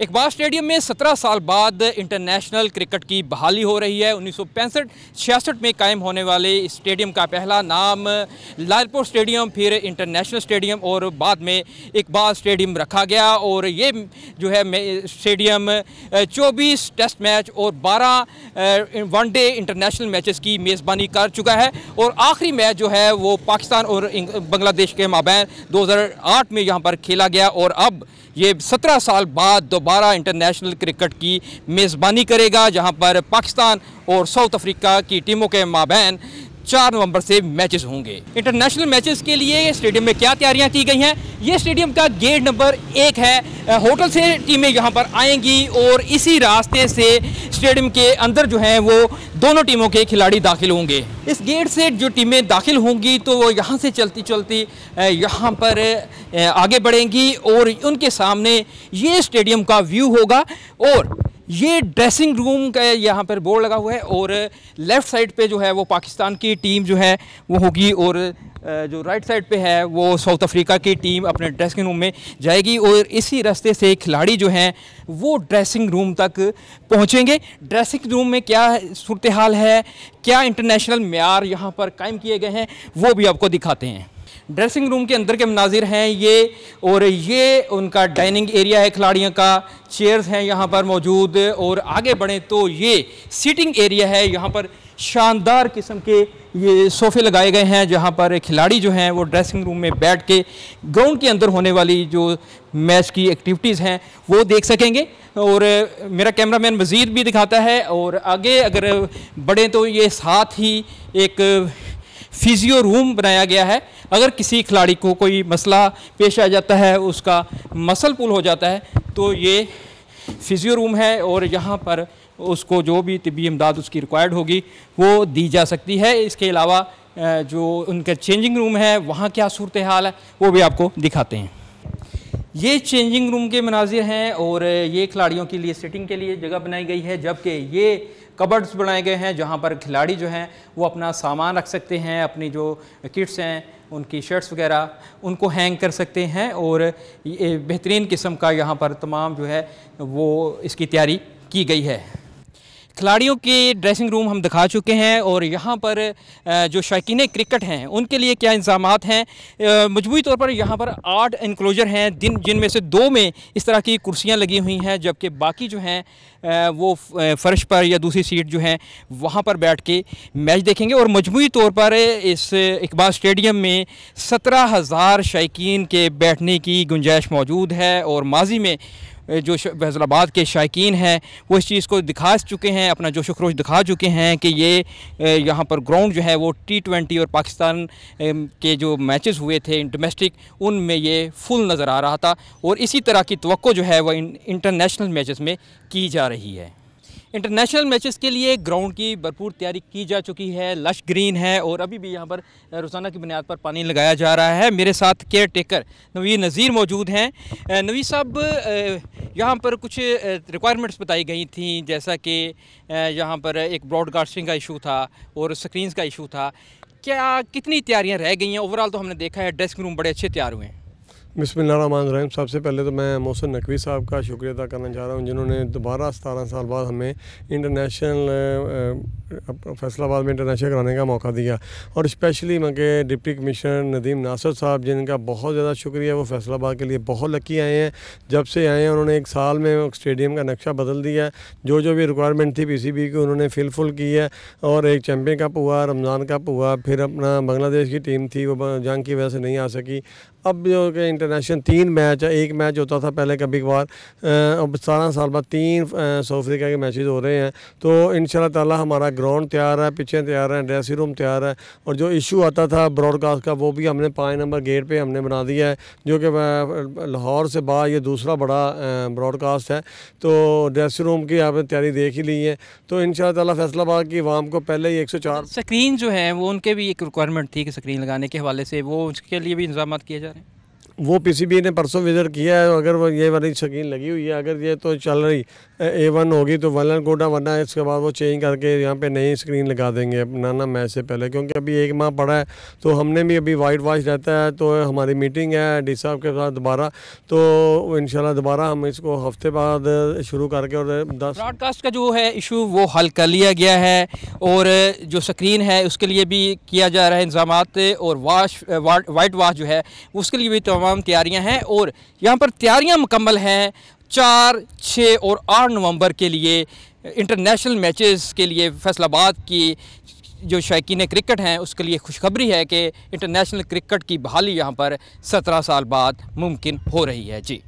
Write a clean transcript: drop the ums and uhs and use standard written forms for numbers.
Iqbal stadium में 17 साल बाद इंटरनेशनल क्रिकेट की बहाली हो रही है। 1965-66 में कायम होने वाले इस स्टेडियम का पहला नाम लालपुर स्टेडियम, फिर इंटरनेशनल स्टेडियम और बाद में इकबाल स्टेडियम रखा गया। और ये जो है स्टेडियम 24 टेस्ट मैच और 12 वनडे इंटरनेशनल मैचेस की मेज़बानी कर चुका है। और आखिरी मैच जो है वो पाकिस्तान और बांग्लादेश के माबैन 2008 में यहाँ पर खेला गया। और अब ये 17 साल बाद दोबारा इंटरनेशनल क्रिकेट की मेज़बानी करेगा, जहां पर पाकिस्तान और साउथ अफ्रीका की टीमों के माबैन 4 नवंबर से मैचेस होंगे। इंटरनेशनल मैचेस के लिए स्टेडियम में क्या तैयारियां की गई हैं, ये स्टेडियम का गेट नंबर 1 है। होटल से टीमें यहां पर आएंगी और इसी रास्ते से स्टेडियम के अंदर जो है वो दोनों टीमों के खिलाड़ी दाखिल होंगे। इस गेट से जो टीमें दाखिल होंगी तो वो यहाँ से चलती चलती यहाँ पर आगे बढ़ेंगी और उनके सामने ये स्टेडियम का व्यू होगा। और ये ड्रेसिंग रूम का यहाँ पर बोर्ड लगा हुआ है और लेफ़्ट साइड पे जो है वो पाकिस्तान की टीम जो है वो होगी और जो राइट साइड पे है वो साउथ अफ्रीका की टीम अपने ड्रेसिंग रूम में जाएगी। और इसी रास्ते से खिलाड़ी जो हैं वो ड्रेसिंग रूम तक पहुँचेंगे। ड्रेसिंग रूम में क्या सूरत हाल है, क्या इंटरनेशनल मेयार यहाँ पर कायम किए गए हैं, वो भी आपको दिखाते हैं। ड्रेसिंग रूम के अंदर के मनाजिर हैं ये, और ये उनका डाइनिंग एरिया है खिलाड़ियों का। चेयर्स हैं यहाँ पर मौजूद। और आगे बढ़ें तो ये सीटिंग एरिया है। यहाँ पर शानदार किस्म के ये सोफ़े लगाए गए हैं जहाँ पर खिलाड़ी जो हैं वो ड्रेसिंग रूम में बैठ के ग्राउंड के अंदर होने वाली जो मैच की एक्टिविटीज़ हैं वो देख सकेंगे। और मेरा कैमरामैन मज़ीद भी दिखाता है। और आगे अगर बढ़ें तो ये साथ ही एक फिजियो रूम बनाया गया है। अगर किसी खिलाड़ी को कोई मसला पेश आ जाता है, उसका मसल पुल हो जाता है, तो ये फिजियो रूम है और यहाँ पर उसको जो भी तिब्बी इमदाद उसकी रिक्वायर्ड होगी वो दी जा सकती है। इसके अलावा जो उनका चेंजिंग रूम है वहाँ क्या सूरत हाल है वो भी आपको दिखाते हैं। ये चेंजिंग रूम के मनाजिर हैं और ये खिलाड़ियों के लिए सिटिंग के लिए जगह बनाई गई है, जबकि ये कबर्ड्स बनाए गए हैं जहाँ पर खिलाड़ी जो हैं वो अपना सामान रख सकते हैं, अपनी जो किट्स हैं उनकी शर्ट्स वगैरह उनको हैंग कर सकते हैं। और ये बेहतरीन किस्म का यहाँ पर तमाम जो है वो इसकी तैयारी की गई है। खिलाड़ियों के ड्रेसिंग रूम हम दिखा चुके हैं और यहाँ पर जो शौकीन क्रिकेट हैं उनके लिए क्या इंतज़ामात हैं। मजमूई तौर पर यहाँ पर 8 इनक्लोजर हैं जिनमें से 2 में इस तरह की कुर्सियाँ लगी हुई हैं, जबकि बाकी जो हैं वो फ़र्श पर या दूसरी सीट जो हैं वहाँ पर बैठ के मैच देखेंगे। और मजमूई तौर पर इस इकबाल स्टेडियम में 17,000 शौकीन के बैठने की गुंजाइश मौजूद है। और माजी में जो फैसलाबाद के शायकीन हैं वो इस चीज़ को दिखा चुके हैं, अपना जोश खरोश दिखा चुके हैं कि ये यहाँ पर ग्राउंड जो है वो T20 और पाकिस्तान के जो मैचेस हुए थे डोमेस्टिक उनमें ये फुल नज़र आ रहा था। और इसी तरह की तवक्को जो है वह इंटरनेशनल मैचेस में की जा रही है। इंटरनेशनल मैचेस के लिए ग्राउंड की भरपूर तैयारी की जा चुकी है, लश ग्रीन है और अभी भी यहाँ पर रोज़ाना की बुनियाद पर पानी लगाया जा रहा है। मेरे साथ केयर टेकर नवीद नज़ीर मौजूद हैं। नवीद साहब, यहाँ पर कुछ रिक्वायरमेंट्स बताई गई थी, जैसा कि यहाँ पर एक ब्रॉडकास्टिंग का इशू था और स्क्रीन्स का इशू था, क्या कितनी तैयारियाँ रह गई हैं? ओवरऑल तो हमने देखा है ड्रेसिंग रूम बड़े अच्छे तैयार हुए हैं। बिस्मिल्लाहिर्रहमानिर्रहीम। सबसे पहले तो मैं मोहसिन नकवी साहब का शुक्रिया अदा करना चाह रहा हूँ जिन्होंने दोबारा 17 साल बाद हमें फैसलाबाद में इंटरनेशनल कराने का मौका दिया। और स्पेशली उनके डिप्टी कमिश्नर नदीम नासर साहब जिनका बहुत ज़्यादा शुक्रिया, वो फैसलाबाद के लिए बहुत लकी आए हैं। जब से आए हैं उन्होंने 1 साल में स्टेडियम का नक्शा बदल दिया है। जो भी रिक्वायरमेंट थी PCB की उन्होंने फुल की है। और एक चैम्पियन कप हुआ, रमज़ान कप हुआ, फिर अपना बांग्लादेश की टीम थी वो जंग की वजह से नहीं आ सकी। अब जो कि इंटरनेशनल 3 मैच है, 1 मैच होता था पहले कभी कभार, अब 17 साल बाद 3 साउथ अफ्रीका के मैचेस हो रहे हैं। तो इंशाल्लाह ताला हमारा ग्राउंड तैयार है, पिचें तैयार हैं, ड्रेसिंग रूम तैयार है। और जो इशू आता था ब्रॉडकास्ट का वो भी हमने 5 नंबर गेट पे हमने बना दिया है, जो कि लाहौर से बाद ये दूसरा बड़ा ब्रॉडकास्ट है। तो ड्रेसिंग रूम की आपने तैयारी देख ही ली है। तो इंशाल्लाह ताला फैसलाबाद की आवाम को पहले ही 104 स्क्रीन जो है वो उनके भी एक रिक्वायरमेंट थी कि स्क्रीन लगाने के हवाले से वो उसके लिए भी इंतजाम किए जा रहे हैं। वो पीसीबी ने परसों विजिट किया है, अगर वो ये वाली स्क्रीन लगी हुई है, अगर ये तो चल रही A1 होगी तो वेल एंड गुड है, वरना इसके बाद वो चेंज करके यहाँ पे नई स्क्रीन लगा देंगे ना मैच से पहले, क्योंकि अभी 1 माह पड़ा है। तो हमने भी अभी वाइट वॉश रहता है, तो हमारी मीटिंग है डी साहब के साथ दोबारा, तो इंशाल्लाह दोबारा हम इसको हफ्ते बाद शुरू करके और 10 ब्रॉडकास्ट का जो है इशू वो हल कर लिया गया है और जो स्क्रीन है उसके लिए भी किया जा रहा है इंतजामात, और वाइट वॉश जो है उसके लिए भी तमाम तैयारियां हैं और यहाँ पर तैयारियां मुकम्मल हैं 4, 6 और 8 नवंबर के लिए इंटरनेशनल मैचेस के लिए। फैसलाबाद की जो शौकीन क्रिकेट हैं उसके लिए खुशखबरी है कि इंटरनेशनल क्रिकेट की बहाली यहाँ पर 17 साल बाद मुमकिन हो रही है। जी।